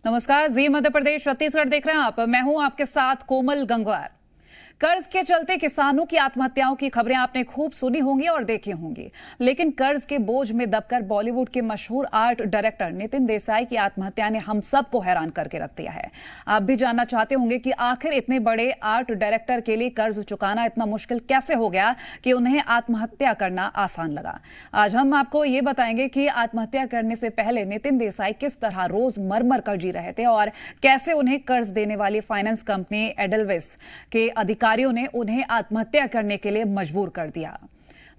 नमस्कार, जी मध्य प्रदेश छत्तीसगढ़ देख रहे हैं आप। मैं हूं आपके साथ कोमल गंगवार। कर्ज के चलते किसानों की आत्महत्याओं की खबरें आपने खूब सुनी होंगी और देखी होंगी, लेकिन कर्ज के बोझ में दबकर बॉलीवुड के मशहूर आर्ट डायरेक्टर नितिन देसाई की आत्महत्या ने हम सबको हैरान करके रख दिया है। आप भी जानना चाहते होंगे कि आखिर इतने बड़े आर्ट डायरेक्टर के लिए कर्ज चुकाना इतना मुश्किल कैसे हो गया कि उन्हें आत्महत्या करना आसान लगा। आज हम आपको ये बताएंगे कि आत्महत्या करने से पहले नितिन देसाई किस तरह रोज मर कर जी रहे थे और कैसे उन्हें कर्ज देने वाली फाइनेंस कंपनी एडलवेस के अधिकारियों ने उन्हें आत्महत्या करने के लिए मजबूर कर दिया।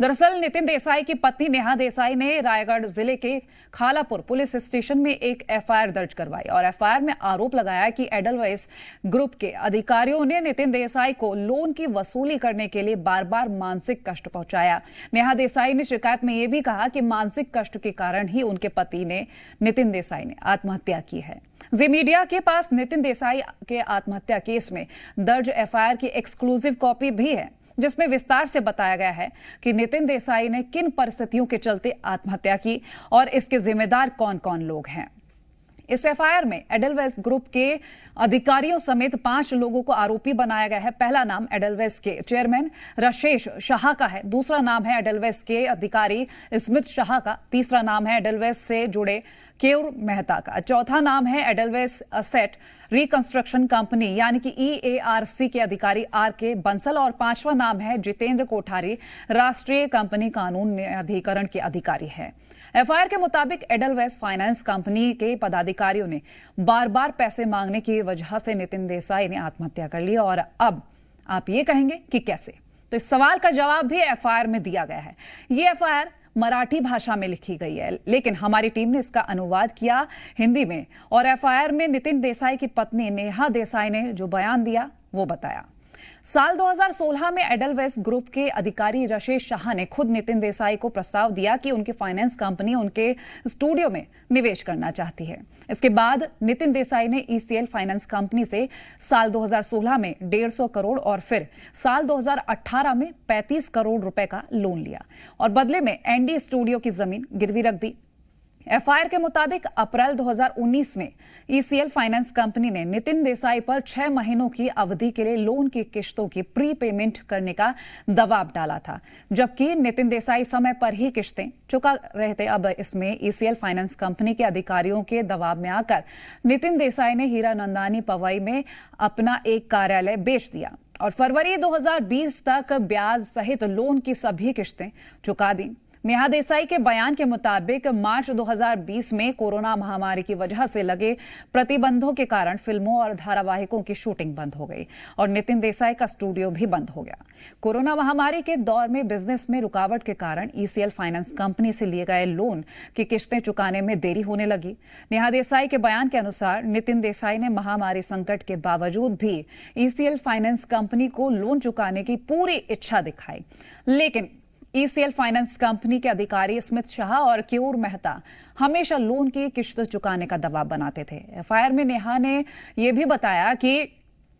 दरअसल नितिन देसाई की पत्नी नेहा देसाई ने रायगढ़ जिले के खालापुर पुलिस स्टेशन में एक एफआईआर दर्ज करवाई और एफआईआर में आरोप लगाया कि एडलवाइस ग्रुप के अधिकारियों ने नितिन देसाई को लोन की वसूली करने के लिए बार बार मानसिक कष्ट पहुंचाया। नेहा देसाई ने शिकायत में यह भी कहा कि मानसिक कष्ट के कारण ही उनके पति ने नितिन देसाई ने आत्महत्या की है। जी मीडिया के पास नितिन देसाई के आत्महत्या केस में दर्ज एफआईआर की एक्सक्लूसिव कॉपी भी है, जिसमें विस्तार से बताया गया है कि नितिन देसाई ने किन परिस्थितियों के चलते आत्महत्या की और इसके जिम्मेदार कौन कौन लोग हैं। इस एफआईआर में एडलवेस ग्रुप के अधिकारियों समेत 5 लोगों को आरोपी बनाया गया है। पहला नाम एडलवेस के चेयरमैन राजेश शाह का है, दूसरा नाम है एडलवेस के अधिकारी स्मिथ शाह का, तीसरा नाम है एडलवेस से जुड़े केयूर मेहता का, चौथा नाम है एडलवेस असेट रिकंस्ट्रक्शन कंपनी यानी कि EARC के अधिकारी RK बंसल और पांचवा नाम है जितेंद्र कोठारी, राष्ट्रीय कंपनी कानून न्यायाधिकरण के अधिकारी है। एफआईआर के मुताबिक एडलवेस फाइनेंस कंपनी के पदाधिकारियों ने बार बार पैसे मांगने की वजह से नितिन देसाई ने आत्महत्या कर ली। और अब आप ये कहेंगे कि कैसे, तो इस सवाल का जवाब भी एफआईआर में दिया गया है। ये एफआईआर मराठी भाषा में लिखी गई है, लेकिन हमारी टीम ने इसका अनुवाद किया हिंदी में और एफआईआर में नितिन देसाई की पत्नी नेहा देसाई ने जो बयान दिया वो बताया। साल 2016 में एडलवेस ग्रुप के अधिकारी राजेश शाह ने खुद नितिन देसाई को प्रस्ताव दिया कि उनकी फाइनेंस कंपनी उनके स्टूडियो में निवेश करना चाहती है। इसके बाद नितिन देसाई ने ECL फाइनेंस कंपनी से साल 2016 में 150 करोड़ और फिर साल 2018 में 35 करोड़ रुपए का लोन लिया और बदले में ND स्टूडियो की जमीन गिरवी रख दी। एफआईआर के मुताबिक अप्रैल 2019 में ECL फाइनेंस कंपनी ने नितिन देसाई पर 6 महीनों की अवधि के लिए लोन की किश्तों की प्री पेमेंट करने का दबाव डाला था, जबकि नितिन देसाई समय पर ही किश्तें चुका रहे थे। अब इसमें ECL फाइनेंस कंपनी के अधिकारियों के दबाव में आकर नितिन देसाई ने हीरानंदानी पवई में अपना एक कार्यालय बेच दिया और फरवरी 2020 तक ब्याज सहित लोन की सभी किश्तें चुका दी। नेहा देसाई के बयान के मुताबिक मार्च 2020 में कोरोना महामारी की वजह से लगे प्रतिबंधों के कारण फिल्मों और धारावाहिकों की शूटिंग बंद हो गई और नितिन देसाई का स्टूडियो भी बंद हो गया। कोरोना महामारी के दौर में बिजनेस में रुकावट के कारण ECL फाइनेंस कंपनी से लिए गए लोन की किश्तें चुकाने में देरी होने लगी। नेहा देसाई के बयान के अनुसार नितिन देसाई ने महामारी संकट के बावजूद भी ECL फाइनेंस कंपनी को लोन चुकाने की पूरी इच्छा दिखाई, लेकिन ECL फाइनेंस कंपनी के अधिकारी स्मिथ शाह और केयूर मेहता हमेशा लोन की किश्त चुकाने का दबाव बनाते थे। एफआईआर में नेहा ने यह भी बताया कि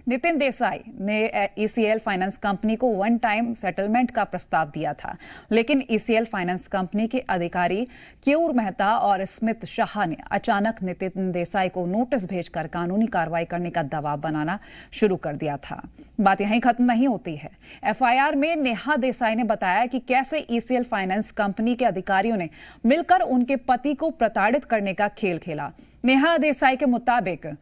नितिन देसाई ने ECL फाइनेंस कंपनी को वन टाइम सेटलमेंट का प्रस्ताव दिया था, लेकिन ECL फाइनेंस कंपनी के अधिकारी केयूर मेहता और स्मिथ शाह ने अचानक नितिन देसाई को नोटिस भेजकर कानूनी कार्रवाई करने का दबाव बनाना शुरू कर दिया था। बात यहीं खत्म नहीं होती है। एफआईआर में नेहा देसाई ने बताया कि कैसे ECL फाइनेंस कंपनी के अधिकारियों ने मिलकर उनके पति को प्रताड़ित करने का खेल खेला। नेहा देसाई के मुताबिक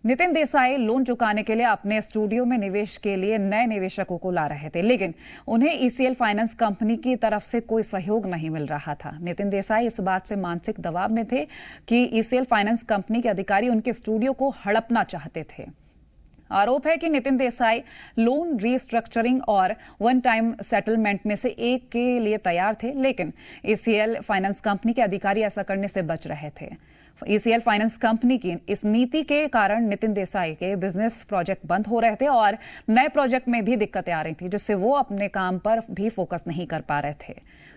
नितिन देसाई लोन चुकाने के लिए अपने स्टूडियो में निवेश के लिए नए निवेशकों को ला रहे थे, लेकिन उन्हें ECL फाइनेंस कंपनी की तरफ से कोई सहयोग नहीं मिल रहा था। नितिन देसाई इस बात से मानसिक दबाव में थे कि ECL फाइनेंस कंपनी के अधिकारी उनके स्टूडियो को हड़पना चाहते थे। आरोप है कि नितिन देसाई लोन रीस्ट्रक्चरिंग और वन टाइम सेटलमेंट में से एक के लिए तैयार थे, लेकिन ECL फाइनेंस कंपनी के अधिकारी ऐसा करने से बच रहे थे। ECL फाइनेंस कंपनी की इस नीति के कारण नितिन देसाई के बिजनेस प्रोजेक्ट बंद हो रहे थे और नए प्रोजेक्ट में भी दिक्कतें आ रही थी, जिससे वो अपने काम पर भी फोकस नहीं कर पा रहे थे।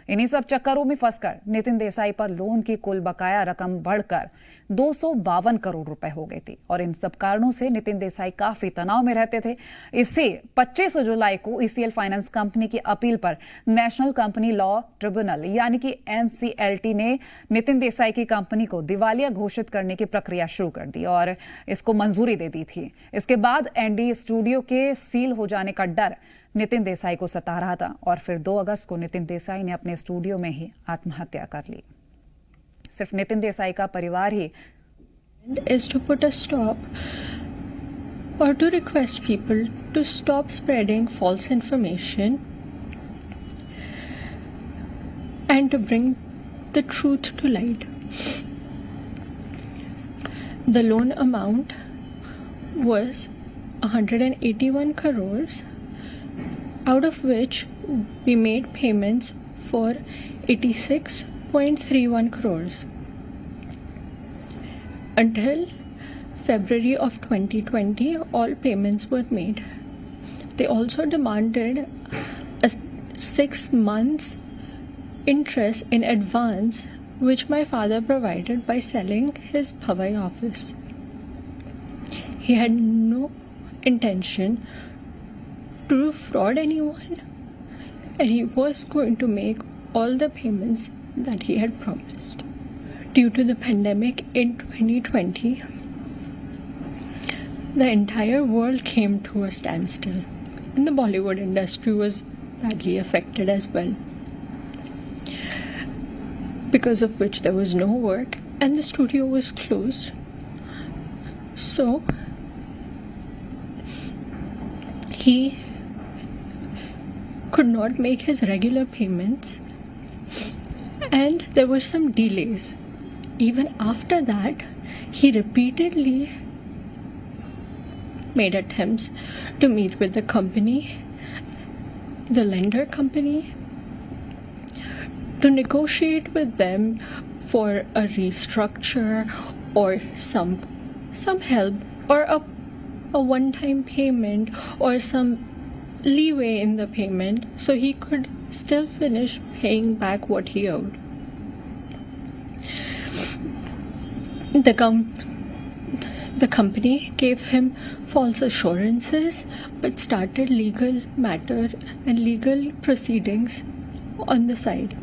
इन्हीं सब चक्करों में फंसकर नितिन देसाई पर लोन की कुल बकाया रकम बढ़कर 252 करोड़ रुपए हो गई थी और इन सब कारणों से नितिन देसाई काफी तनाव में रहते थे। इससे 25 जुलाई को ईसीएल फाइनेंस कंपनी की अपील पर नेशनल कंपनी लॉ ट्रिब्यूनल यानी कि एनसीएलटी ने नितिन देसाई की कंपनी को दिवालिया घोषित करने की प्रक्रिया शुरू कर दी और इसको मंजूरी दे दी थी। इसके बाद एनडी स्टूडियो के सील हो जाने का डर नितिन देसाई को सता रहा था और फिर 2 अगस्त को नितिन देसाई ने अपने स्टूडियो में ही आत्महत्या कर ली। सिर्फ नितिन देसाई का परिवार ही is to put a stop or to request people to stop spreading false information and to bring the truth to light. The loan amount was 181 crores, out of which we made payments for 86.31 crores. Until February of 2020, all payments were made. They also demanded a 6 months interest in advance, which my father provided by selling his Bhavai office. He had no intention to fraud anyone, and he was going to make all the payments that he had promised. Due to the pandemic in 2020, the entire world came to a standstill, and the Bollywood industry was badly affected as well, because of which there was no work and the studio was closed. So he could not make his regular payments, and there were some delays. Even after that, he repeatedly made attempts to meet with the company, the lender company, to negotiate with them for a restructure or some help or a one-time payment or some leeway in the payment so he could still finish paying back what he owed. The company gave him false assurances but started legal matter and legal proceedings on the side.